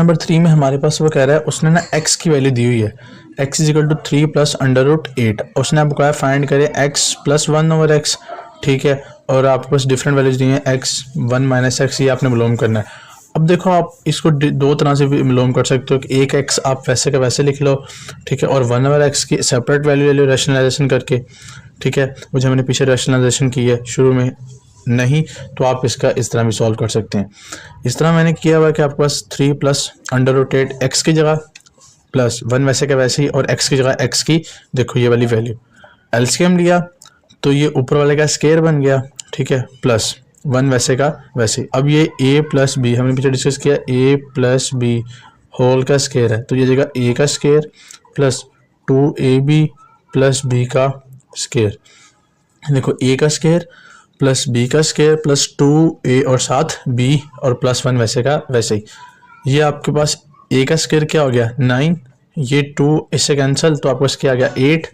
Number 3 में हमारे पास वो कह रहा है, उसने ना x की वैल्यू दी हुई है, x is equal to 3 plus under root 8। उसने आपको कहा फाइंड करें x प्लस 1 ओवर x, ठीक है, और आपके पास डिफरेंट वैल्यूज दी हैं x 1 माइनस एक्स, ये आपने मालूम करना है। अब देखो आप इसको दो तरह से भी मालूम कर सकते हो कि एक x आप वैसे का वैसे लिख लो, ठीक है, और 1 ओवर x की सेपरेट वैल्यू ले लो रैशनलाइजेशन करके, ठीक है, मुझे हमने पीछे रैशनलाइजेशन की है शुरू में नहीं, तो आप इसका इस तरह भी सॉल्व कर सकते हैं। इस तरह मैंने किया हुआ कि आपके पास 3 प्लस अंडर रूट 8 एक्स की जगह प्लस 1 वैसे का वैसे ही, और x की जगह x की देखो ये वाली वैल्यू, एलसीएम लिया तो ये ऊपर वाले का स्केयर बन गया, ठीक है, प्लस 1 वैसे का वैसे। अब ये a प्लस बी हमने पीछे डिस्कस किया, a प्लस बी होल का स्केयर है, तो ये जगह a का square plus 2ab plus b का स्केयर। देखो a का स्केयर प्लस b का स्केयर प्लस 2a और साथ b और प्लस 1 वैसे का वैसे ही। ये आपके पास a का स्केयर क्या हो गया 9, ये 2 इससे कैंसिल, तो आपके पास क्या आ गया 8,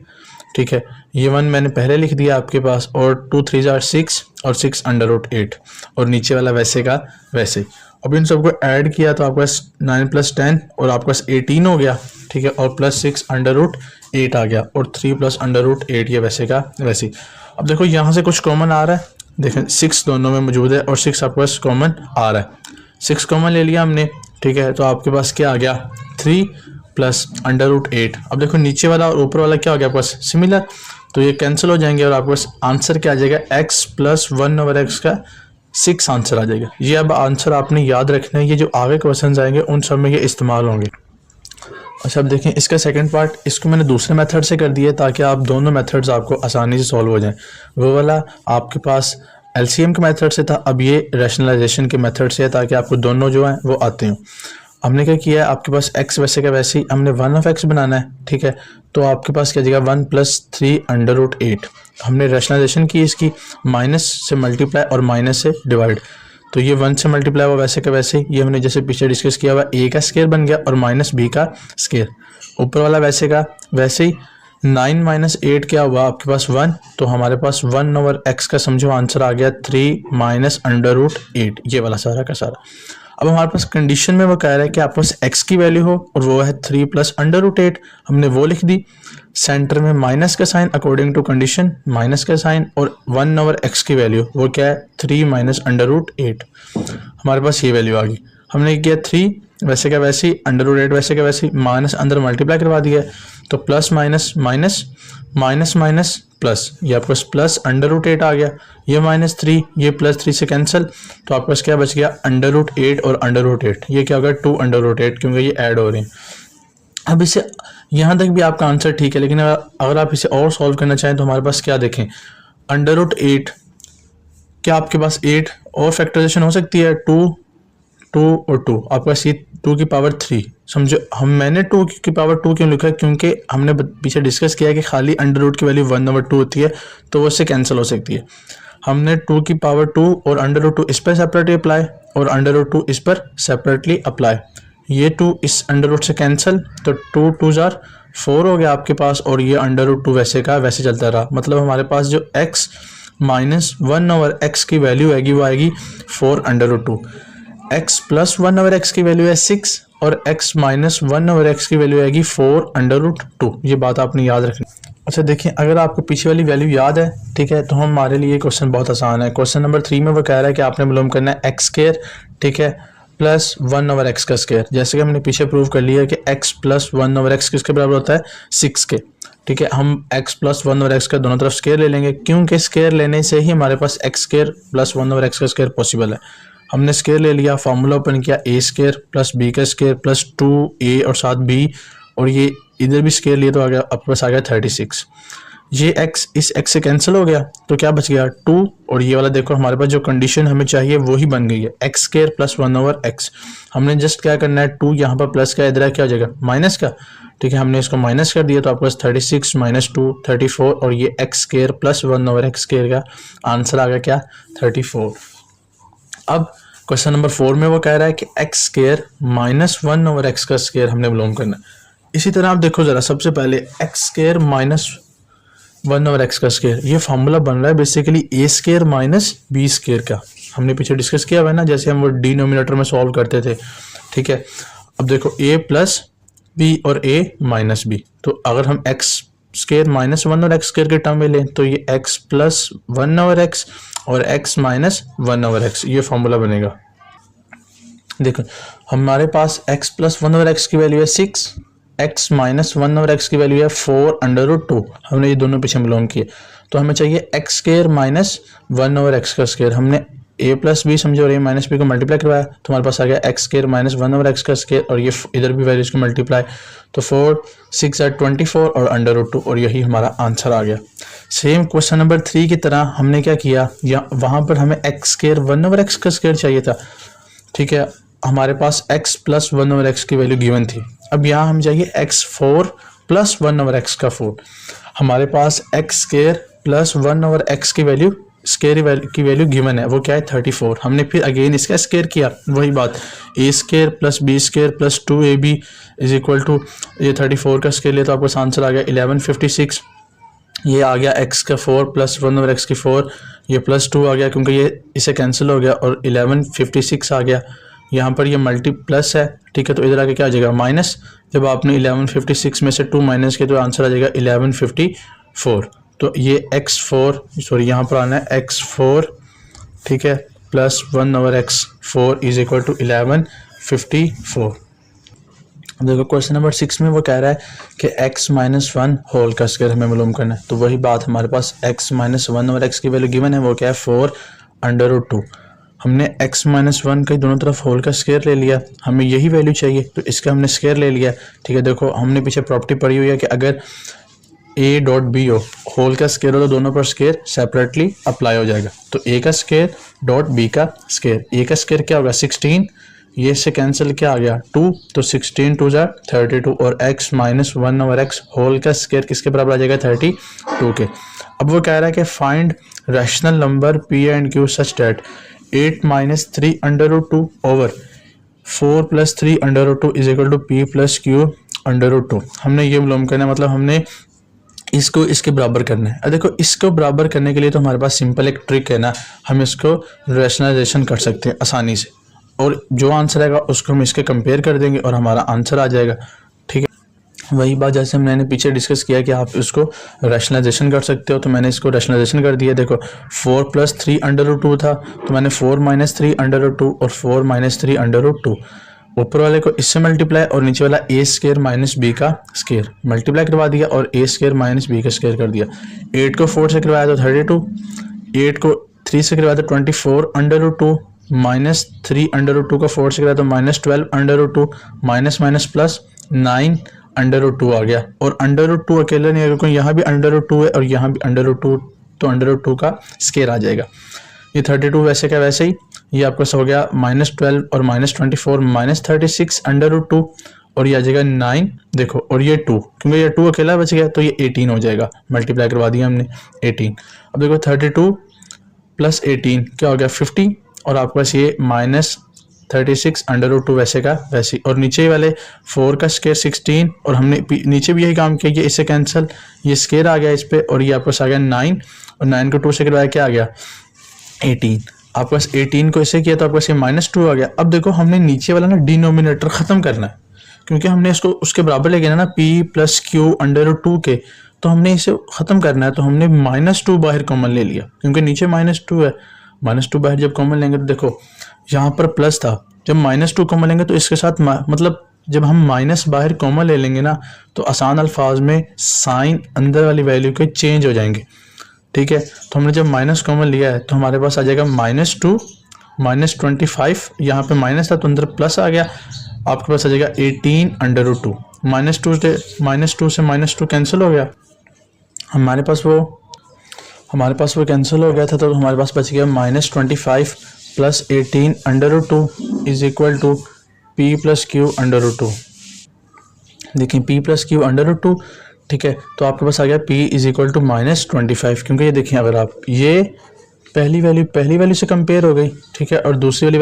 ठीक है, ये 1 मैंने पहले लिख दिया आपके पास, और 2 3 6 और 6 अंडर रूट 8, और नीचे वाला वैसे का वैसे ही। अब इन सबको ऐड किया तो आपके पास 9 प्लस 10 और आपके पास 18 हो गया, ठीक है, और प्लस 6 अंडर रूट 8 आ गया, और 3 प्लस अंडर रूट 8 ये वैसे का वैसे ही। अब देखो यहाँ से कुछ कॉमन आ रहा है, देखें 6 दोनों में मौजूद है और 6 आपके पास कॉमन आ रहा है, 6 कॉमन ले लिया हमने, ठीक है, तो आपके पास क्या आ गया 3 प्लस अंडर रूट 8। अब देखो नीचे वाला और ऊपर वाला क्या हो गया आपके पास सिमिलर, तो ये कैंसिल हो जाएंगे और आपके पास आंसर क्या आ जाएगा x प्लस 1 ओवर एक्स का 6 आंसर आ जाएगा। ये अब आंसर आपने याद रखना है, ये जो आगे क्वेश्चन आएंगे उन सब में ये इस्तेमाल होंगे। अच्छा अब देखें इसका सेकंड पार्ट, इसको मैंने दूसरे मेथड से कर दिया ताकि आप दोनों मेथड्स आपको आसानी से सॉल्व हो जाएं। वो वाला आपके पास एलसीएम के मेथड से था, अब ये रैशनलाइजेशन के मेथड से है ताकि आपको दोनों जो हैं वो आते हों। हमने क्या किया है, आपके पास x वैसे का वैसे ही हमने 1 ऑफ x बनाना है, ठीक है, तो आपके पास क्या जाएगा 1 प्लस 3 अंडर रूट 8। हमने रैशनलाइजेशन की इसकी, माइनस से मल्टीप्लाई और माइनस से डिवाइड, तो ये 1 से मल्टीप्लाई हुआ वैसे का वैसे ही, ये हमने जैसे पीछे डिस्कस किया हुआ a का स्केयर बन गया और माइनस b का स्केयर, ऊपर वाला वैसे का वैसे ही। 9 माइनस 8 क्या हुआ आपके पास 1, तो हमारे पास 1 ओवर x का समझो आंसर आ गया 3 माइनस अंडर रूट 8, ये वाला सारा का सारा। अब हमारे पास कंडीशन में वो कह रहा है कि आपके पास x की वैल्यू हो और वो है 3 प्लस अंडर रूट 8, हमने वो लिख दी, सेंटर में माइनस का sign according to condition, minus का साइन, और 1 ओवर x की वैल्यू वो क्या है 3 माइनस अंडर रूट 8, हमारे पास ये वैल्यू आ गई। हमने किया 3 वैसे का वैसे ही, अंडर रूट 8 वैसे का वैसे ही, माइनस अंदर मल्टीप्लाई करवा दिया, तो plus minus minus minus minus plus, ये आपके पास प्लस अंडर रूट 8 आ गया, ये माइनस 3 ये प्लस 3 से कैंसिल, तो आपके पास क्या बच गया अंडर रूट 8 और अंडर रूट 8, ये क्या होगा 2 अंडर रूट 8 क्योंकि ये ऐड हो रहे हैं। अब इसे यहाँ तक भी आपका आंसर ठीक है, लेकिन अगर आप इसे और सॉल्व करना चाहें तो हमारे पास क्या देखें, अंडर रूट 8, क्या आपके पास 8 और फैक्टराइजेशन हो सकती है, 2 और 2, आपके पास ये 2 की पावर 3, समझो मैंने 2 की पावर 2 क्यों लिखा है, क्योंकि हमने पीछे डिस्कस किया है कि खाली अंडर रूट की वैल्यू 1 ओवर 2 होती है, तो वो इससे कैंसिल हो सकती है। हमने 2 की पावर 2 और अंडर रूट 2 इस पर सेपरेटली अप्लाई और अंडर रूट 2 इस पर सेपरेटली अप्लाई, ये 2 इस अंडर रूट से कैंसिल, तो 2 2 4 हो गया आपके पास, और ये अंडर रूट 2 वैसे का वैसे चलता रहा। मतलब हमारे पास जो x माइनस 1 ओवर x की वैल्यू आएगी वो आएगी 4 under root 2, x plus 1 over x की वैल्यू है 6 और x माइनस 1 ओवर x की वैल्यू आएगी 4 अंडर रूट 2, ये बात आपने याद रखनी। अच्छा देखिए अगर आपको पीछे वाली वैल्यू याद है, ठीक है, तो हमारे लिए क्वेश्चन बहुत आसान है। क्वेश्चन नंबर 3 में वो कह रहा है कि आपने मालूम करना है x स्क्वायर, ठीक है, प्लस 1 ओवर x का स्क्वायर। जैसे कि हमने पीछे प्रूव कर लिया कि x प्लस 1 ओवर x किसके बराबर होता है 6 के, ठीक है, हम x प्लस 1 ओवर x का दोनों तरफ स्क्वायर ले लेंगे, क्योंकि स्क्वायर लेने से ही हमारे पास x square plus 1 over x का स्क्वायर पॉसिबल है। हमने स्क्वायर ले लिया, फार्मूला ओपन किया, a स्क्वायर प्लस b का स्क्वायर प्लस 2a और साथ b, और ये इधर भी स्क्वायर लिया तो आ गया आपके पास आ गया 36। ये x इस x से कैंसिल हो गया तो क्या बच गया 2, और ये वाला देखो हमारे पास जो कंडीशन हमें चाहिए वो ही बन गई है, x square plus 1 over x। हमने जस्ट क्या करना है 2 यहाँ पर प्लस का, इधर क्या हो जाएगा माइनस का, ठीक है, हमने इसको माइनस कर दिया तो आपके पास 36 माइनस 2 34, और ये x square plus 1 over x square का आंसर आ गया क्या 34। अब क्वेश्चन नंबर 4 में वो कह रहा है कि x square minus 1 over x का स्क्वायर हमने मालूम करना है। इसी तरह आप देखो जरा, सबसे पहले x square minus 1 over x का स्क्वायर, ये फार्मूला बन रहा है basically a square minus b square का, हमने पीछे डिस्कस किया हुआ है ना, जैसे हम वो डिनोमिनेटर में सॉल्व करते थे, ठीक है। अब देखो a प्लस बी और a माइनस बी, तो अगर हम x स्केयर माइनस वन और एक्स स्केयर के टर्म में लें तो ये x plus one over x और x minus one over x, ये फॉर्मूला बनेगा। देखो हमारे पास x plus one over x की वैल्यू है 6, x minus one over x की वैल्यू है 4 अंडर रूट 2, हमने ये दोनों पीछे बिलोंग किए। तो हमें चाहिए x square minus one over x का स्केयर, हमने a प्लस बी समझे और a माइनस बी को मल्टीप्लाई करवाया तो हमारे पास आ गया x square minus one over x का स्केयर, और ये इधर भी वैल्यूज को मल्टीप्लाई, तो 4 6 8 24 और अंडर रूट 2, और यही हमारा आंसर आ गया। सेम क्वेश्चन नंबर 3 की तरह हमने क्या किया, या वहाँ पर हमें x square one over x का स्केयर चाहिए था, ठीक है, हमारे पास x plus one over x की वैल्यू गिवन थी। अब यहाँ हम चाहिए x 4 plus one over x का 4, हमारे पास x square plus one over x की वैल्यू स्केयर की वैल्यू गिवन है, वो क्या है 34। हमने फिर अगेन इसका स्केयर किया, वही बात a square plus B square plus 2ab is equal to ये 34 का स्केयर लिया तो आपको आंसर आ गया 1156। ये आ गया x का 4 प्लस वन ओवर एक्स की 4, ये प्लस 2 आ गया क्योंकि ये इसे कैंसिल हो गया, और 1156 आ गया। यहाँ पर ये मल्टी प्लस है, ठीक है, तो इधर आके क्या आ जाएगा माइनस, जब आपने 1156 में से 2 माइनस किया तो आंसर आ जाएगा 1154। तो ये यहाँ पर आना है x4, ठीक है, plus one over x4 is equal to 1154। अब देखो क्वेश्चन नंबर 6 में वो कह रहा है कि x माइनस वन होल का स्क्वायर हमें मालूम करना है, तो वही बात हमारे पास x minus one over x की वैल्यू गिवन है, वो क्या है 4 अंडर रूट 2। हमने x माइनस वन के दोनों तरफ होल का स्क्वायर ले लिया, हमें यही वैल्यू चाहिए तो इसका हमने स्क्वायर ले लिया, ठीक है। देखो हमने पीछे प्रॉपर्टी पढ़ी हुई है कि अगर a डॉट बी हो, होल का स्क्वायर हो, तो दोनों पर स्क्वायर सेपरेटली अप्लाई हो जाएगा, तो a का स्क्वायर डॉट b का स्क्वायर, a का स्क्वायर क्या होगा 16, ये से कैंसिल क्या आ गया 2, तो 16 2 जा 32, और x minus one over x whole का स्क्वायर किसके बराबर आ जाएगा 32 के। अब वो कह रहा है कि find rational number p and q such that 8 minus 3 under root 2 over 4 plus 3 under root 2 is equal to p plus q under root 2। हमने ये मालूम करना है, मतलब हमने इसको इसके बराबर करना है। देखो इसको बराबर करने के लिए तो हमारे पास सिंपल एक ट्रिक है ना, हम इसको रैशनलाइजेशन कर सकते हैं आसानी से, और जो आंसर आएगा उसको हम इसके कंपेयर कर देंगे और हमारा आंसर आ जाएगा, ठीक है। वही बात जैसे मैंने पीछे डिस्कस किया कि आप इसको रैशनलाइजेशन कर सकते हो, तो मैंने इसको रैशनलाइजेशन कर दिया। देखो 4 प्लस 3 अंडर रूट 2 था, तो मैंने 4 माइनस 3 अंडर रूट 2 और 4 माइनस 3 अंडर रूट 2, ऊपर वाले को इससे मल्टीप्लाई और नीचे वाला a स्क्वायर माइनस b का स्क्वायर मल्टीप्लाई करवा दिया और a स्क्वायर माइनस b का स्क्वायर कर दिया। 8 को 4 से करवाया तो 32, 8 को 3 से करवाया तो 24 under root 2, minus 3 under root 2 को 4 से करवाया तो minus 12 under root 2, minus minus plus 9 under root 2 आ गया। और अंडर रूट 2 अकेला नहीं है क्योंकि यहाँ भी अंडर रूट 2 है और यहाँ भी अंडर रूट 2, तो अंडर रूट 2 का स्क्वायर आ जाएगा। ये 32 वैसे क्या वैसे ही, ये आपका हो गया माइनस 12 और माइनस 24 माइनस 36 अंडर रूट 2, और ये आ जाएगा 9, देखो, और ये 2 क्योंकि ये 2 अकेला बच गया तो ये 18 हो जाएगा, मल्टीप्लाई करवा दिया हमने 18। अब देखो 32 प्लस 18 क्या हो गया 50, और आपके पास ये माइनस 36 अंडर रूट 2 वैसे का वैसे, और नीचे वाले 4 का स्क्वायर 16, और हमने नीचे भी यही काम किया, ये इससे कैंसिल, ये स्क्वायर आ गया इस पर, और ये आपके पास आ गया 9, और 9 को 2 से करवाया क्या आ गया 18, आपके पास 18 को इससे किया तो आपके पास ये माइनस 2 आ गया। अब देखो हमने नीचे वाला ना डिनोमिनेटर खत्म करना है, क्योंकि हमने इसको उसके बराबर लेके ना p plus Q under root 2 के, तो हमने इसे खत्म करना है, तो हमने माइनस 2 बाहर कॉमन ले लिया क्योंकि नीचे माइनस 2 है। माइनस 2 बाहर जब कॉमन लेंगे तो देखो यहाँ पर प्लस था, जब माइनस 2 कॉमन लेंगे तो इसके साथ मतलब जब हम माइनस बाहर कॉमन ले लेंगे ना तो आसान अल्फाज में साइन अंदर वाली वैल्यू के चेंज हो जाएंगे, ठीक है। तो हमने जब माइनस कॉमन लिया है तो हमारे पास आ जाएगा -2 -25, यहाँ पे माइनस था तो अंदर प्लस आ गया, आपके पास आ जाएगा 18 अंडर रूट 2, -2 से -2 कैंसिल हो गया, हमारे पास वो कैंसिल हो गया था, तो हमारे पास बच गया -25 plus 18 under root 2 is equal to p plus Q under root 2। देखिए p plus Q under root 2, ठीक है, तो आपके पास आ गया p इज इक्वल टू -25, क्योंकि ये देखिए अगर आप ये पहली वैल्यू से कंपेयर हो गई, ठीक है, और दूसरी वाली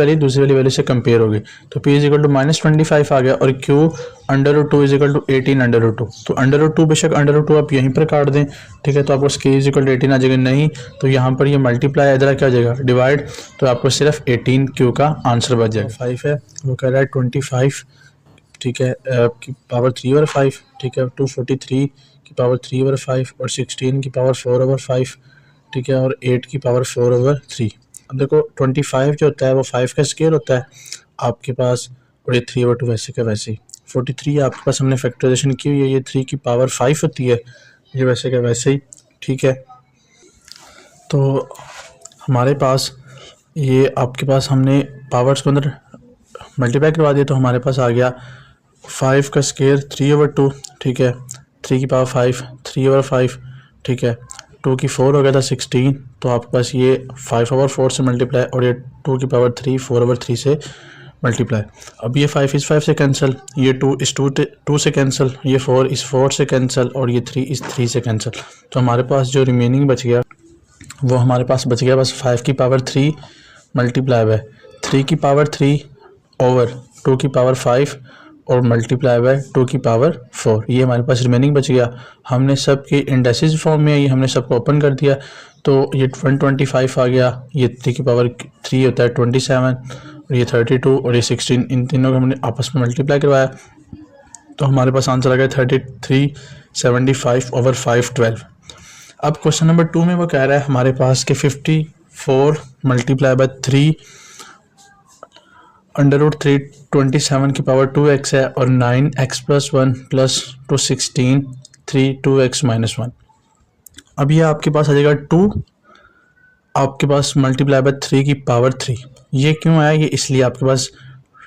वैल्यू से कंपेयर हो गई, तो p इज इक्वल टू -25 आ गया, और q under root 2 is equal to 18 under root 2, तो अंडर रूट 2 बेशक अंडर रूट 2 आप यहीं पर काट दें, ठीक है, तो आपको k इज इक्वल टू 18 आ जाएगा, नहीं तो यहाँ पर ये मल्टीप्लाई इधर क्या हो जाएगा डिवाइड, तो आपको सिर्फ 18 q का आंसर बच जाएगा। 5 है, वो कह रहा है 25 ठीक है, की पावर 3/5, ठीक है, 243 की पावर 3/5 और 16 की पावर 4/5, ठीक है, और 8 की पावर 4/3। अब देखो 25 जो होता है वो 5 का स्केयर होता है आपके पास, और ये 3/2 वैसे का वैसे ही। 43 आपके पास हमने फैक्टराइजेशन की हुई है, ये 3 की पावर 5 होती है, ये वैसे का वैसे ही, ठीक है। तो हमारे पास ये आपके पास हमने पावर्स को अंदर मल्टीप्लाई करवा दिया, तो हमारे पास आ गया 5 का स्केयर 3/2, ठीक है, 3 की पावर 5 3/5, ठीक है, 2 की 4 हो गया था 16, तो आपके पास ये 5/4 से मल्टीप्लाई, और ये 2 की पावर 3 4/3 से मल्टीप्लाई। अब ये 5 इस 5 से कैंसिल, ये 2 इस 2 से कैंसिल, ये 4 इस 4 से कैंसिल, और ये 3 इस 3 से कैंसिल। तो हमारे पास जो रिमेनिंग बच गया वो हमारे पास बच गया बस 5 की पावर 3 मल्टीप्लाई बाय 3 की पावर 3 ओवर 2 की पावर 5 और मल्टीप्लाई बाय 2 की पावर 4। ये हमारे पास रिमेनिंग बच गया। हमने सब के इंडेसिस फॉर्म में ये हमने सबको ओपन कर दिया, तो ये 125 आ गया, ये 3 की पावर 3 होता है 27, और ये 32 और ये 16, इन तीनों को हमने आपस में मल्टीप्लाई करवाया, तो हमारे पास आंसर आ गया 3375/512। अब क्वेश्चन नंबर 2 में वो कह रहा है हमारे पास कि 54 मल्टीप्लाई बाय 3 √3 27 की पावर 2x है, और 9x + 1 + 2 16 3 2x - 1। अब ये आपके पास आ जाएगा 2 आपके पास मल्टीप्लाई बाय 3 की पावर 3। ये क्यों आया, ये इसलिए आपके पास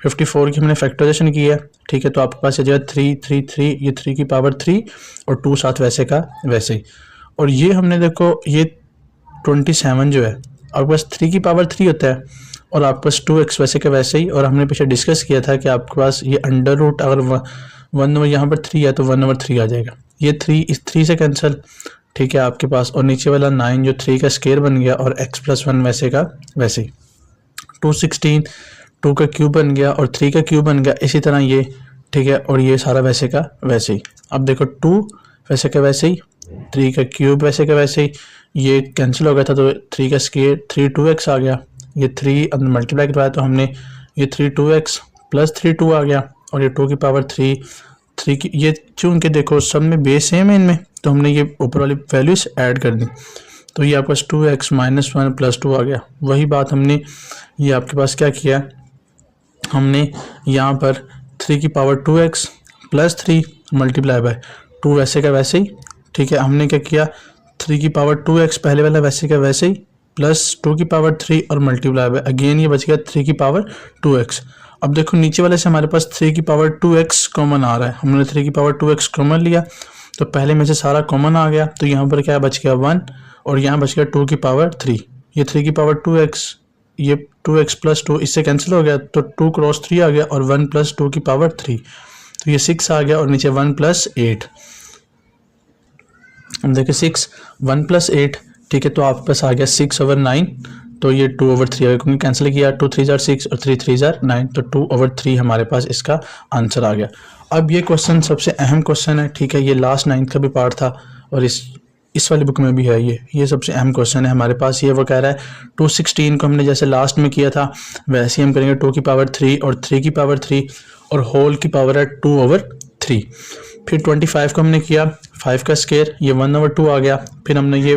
54 की हमने फैक्टराइजेशन की है, ठीक है, तो आपके पास आ जाएगा 3 3 3, ये 3 की पावर 3 और 2 साथ वैसे का वैसे ही। और ये हमने देखो ये 27 जो है आपके पास 3 की पावर 3 होता है, और आपके पास 2x वैसे का वैसे ही। और हमने पीछे डिस्कस किया था कि आपके पास ये अंडर रूट अगर 1 ओवर यहाँ पर 3 है तो 1/3 आ जाएगा, ये 3 इस 3 से कैंसिल, ठीक है आपके पास, और नीचे वाला 9 जो 3 का स्केयर बन गया, और x + 1 वैसे का वैसे ही। 216 2 का क्यूब बन गया और 3 का क्यूब बन गया, इसी तरह ये, ठीक है, और ये सारा वैसे का वैसे ही। अब देखो 2 वैसे का वैसे ही, 3 का क्यूब वैसे का वैसे ही, ये कैंसिल हो गया था तो 3 का स्केयर 3 2x आ गया, ये 3 अंदर मल्टीप्लाई करवाया तो हमने ये 3 2x + 3 2 आ गया, और ये 2 की पावर 3 की, ये चूँकि देखो सब में बेस सेम है इनमें, तो हमने ये ऊपर वाली वैल्यूज ऐड कर दी, तो ये आपके पास 2x - 1 + 2 आ गया। वही बात हमने ये आपके पास क्या किया, हमने यहाँ पर 3 की पावर 2x + 3 मल्टीप्लाई बाय 2 वैसे का वैसे ही, ठीक है, हमने क्या किया 3 की पावर 2x पहले वाला वैसे का वैसे ही प्लस 2 की पावर 3 और मल्टीप्लाई बाय अगेन ये बच गया 3 की पावर 2x। अब देखो नीचे वाले से हमारे पास 3 की पावर 2x कॉमन आ रहा है, हमने 3 की पावर 2x कॉमन लिया तो पहले में से सारा कॉमन आ गया, तो यहाँ पर क्या बच गया 1, और यहाँ बच गया 2 की पावर 3, ये 3 की पावर 2x, ये 2x + 2 इससे कैंसिल हो गया, तो 2 × 3 आ गया, और 1 + 2 की पावर 3, तो ये 6 आ गया, और नीचे 1 + 8, हम देखिए 6 1 + 8, ठीक है, तो आपके पास आ गया 6/9, तो ये 2/3 आ गया क्योंकि कैंसिल किया, 2 3 = 6 और 3 3 = 9, तो 2/3 हमारे पास इसका आंसर आ गया। अब ये क्वेश्चन सबसे अहम क्वेश्चन है, ठीक है, ये लास्ट 9th का भी पार्ट था और इस वाली बुक में भी है, ये सबसे अहम क्वेश्चन है हमारे पास। ये वो कह रहा है 216 को हमने जैसे लास्ट में किया था वैसे ही हम करेंगे 2 की पावर 3 और 3 की पावर 3 और होल की पावर है 2/3। फिर 25 को हमने किया 5 का स्केयर, ये 1/2 आ गया, फिर हमने ये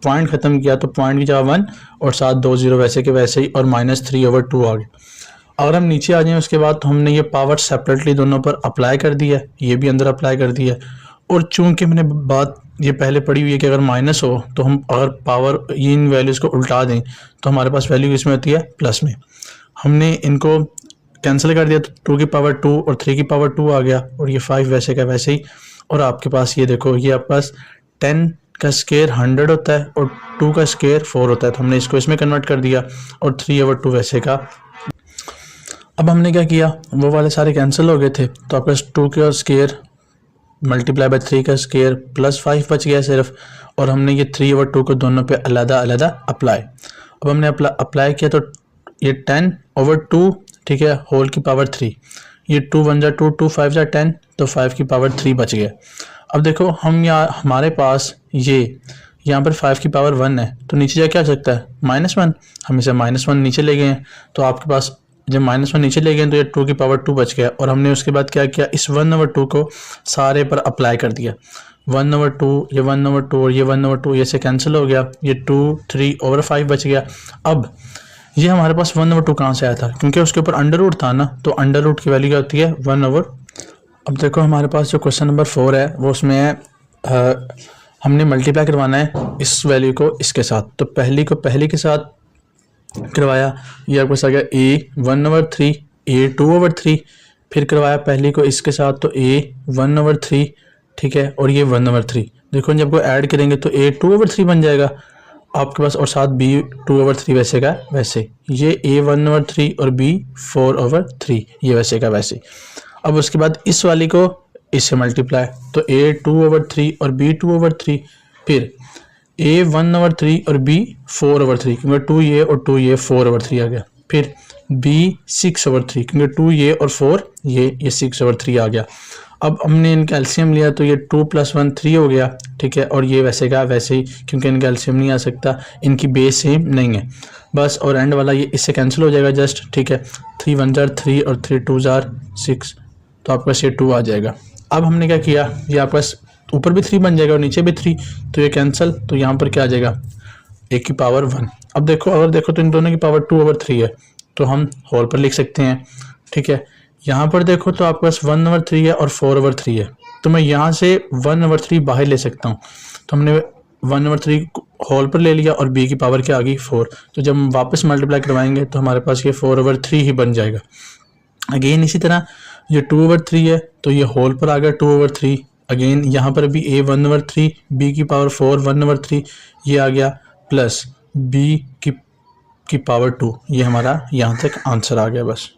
पॉइंट ख़त्म किया तो पॉइंट की जगह 1 और साथ 2 0 वैसे के वैसे ही, और -3/2 आ गया। अगर हम नीचे आ जाएं उसके बाद तो हमने ये पावर सेपरेटली दोनों पर अप्लाई कर दी है, ये भी अंदर अप्लाई कर दी है, और चूंकि मैंने बात ये पहले पढ़ी हुई है कि अगर माइनस हो तो हम अगर पावर इन वैल्यूज़ को उल्टा दें तो हमारे पास वैल्यू किस में होती है, प्लस में। हमने इनको कैंसिल कर दिया तो 2 की पावर 2 और 3 की पावर 2 आ गया, और ये 5 वैसे का वैसे ही, और आपके पास ये देखो ये आपके पास 10 का स्केयर 100 होता है और 2 का स्केयर 4 होता है, तो हमने इसको इसमें कन्वर्ट कर दिया, और 3/2 वैसे का। अब हमने क्या किया, वो वाले सारे कैंसिल हो गए थे, तो आपके पास 2 का स्केयर मल्टीप्लाई बाय 3 का स्केयर प्लस 5 बच गया सिर्फ, और हमने ये 3/2 को दोनों पे अलग-अलग अप्लाई। अब हमने अप्लाई किया तो ये 10/2, ठीक है, होल की पावर 3, ये 2 1 = 2 2 5 = 10, तो 5 की पावर 3 बच गया। अब देखो हम यहाँ हमारे पास ये यहाँ पर 5 की पावर 1 है, तो नीचे जा क्या आ सकता है -1, हम इसे -1 नीचे ले गए हैं, तो आपके पास जब -1 नीचे ले गए तो ये 2 की पावर 2 बच गया, और हमने उसके बाद क्या किया, इस 1/2 को सारे पर अप्लाई कर दिया। 1/2, ये 1/2 और ये 1/2 ये से कैंसिल हो गया, ये 2 3/5 बच गया। अब ये हमारे पास 1/2 कहाँ से आया था, क्योंकि उसके ऊपर अंडर रूट था ना, तो अंडर रूट की वैल्यू क्या होती है 1/। अब देखो हमारे पास जो क्वेश्चन नंबर 4 है वो उसमें है हमने मल्टीप्लाई करवाना है इस वैल्यू को इसके साथ, तो पहली को पहली के साथ करवाया, ये आपके पास आ गया a 1/3 a 2/3, फिर करवाया पहली को इसके साथ तो a 1/3, ठीक है, और ये 1/3। देखो जब को ऐड करेंगे तो a 2/3 बन जाएगा आपके पास, और साथ b 2/3 वैसे का वैसे, ये a 1/3 और b 4/3 ये वैसे का वैसे। अब उसके बाद इस वाली को इससे मल्टीप्लाई, तो a 2/3 और b 2/3, फिर a 1/3 और b 4/3, क्योंकि 2 ये और 2 ये 4/3 आ गया, फिर b 6/3, क्योंकि 2 ये और 4 ये 6/3 आ गया। अब हमने इनका एलसीएम लिया तो ये 2 + 1 3 हो गया, ठीक है, और ये वैसे का वैसे ही, क्योंकि इनका एलसीएम नहीं आ सकता, इनकी बेस सेम नहीं है बस, और एंड वाला ये इससे कैंसिल हो जाएगा जस्ट, ठीक है, 3 1 जार 3 और 3 2 जार 6, तो आपके पास ये 2 आ जाएगा। अब हमने क्या किया, ये आपके पास ऊपर भी 3 बन जाएगा और नीचे भी 3, तो ये कैंसिल, तो यहाँ पर क्या आ जाएगा a की पावर 1। अब देखो अगर देखो तो इन दोनों की पावर 2/3 है, तो हम होल पर लिख सकते हैं, ठीक है। यहाँ पर देखो तो आपके पास 1/3 है और 4/3 है, तो मैं यहाँ से 1/3 बाहर ले सकता हूँ, तो हमने 1/3 होल पर ले लिया और b की पावर क्या आ गई 4, तो जब हम वापस मल्टीप्लाई करवाएंगे तो हमारे पास ये 4/3 ही बन जाएगा। अगेन इसी तरह ये 2/3 है तो ये होल पर आ गया 2/3, अगेन यहाँ पर भी a 1/3 b की पावर 4 1/3 ये आ गया, प्लस b की पावर 2, ये हमारा यहाँ तक आंसर आ गया बस।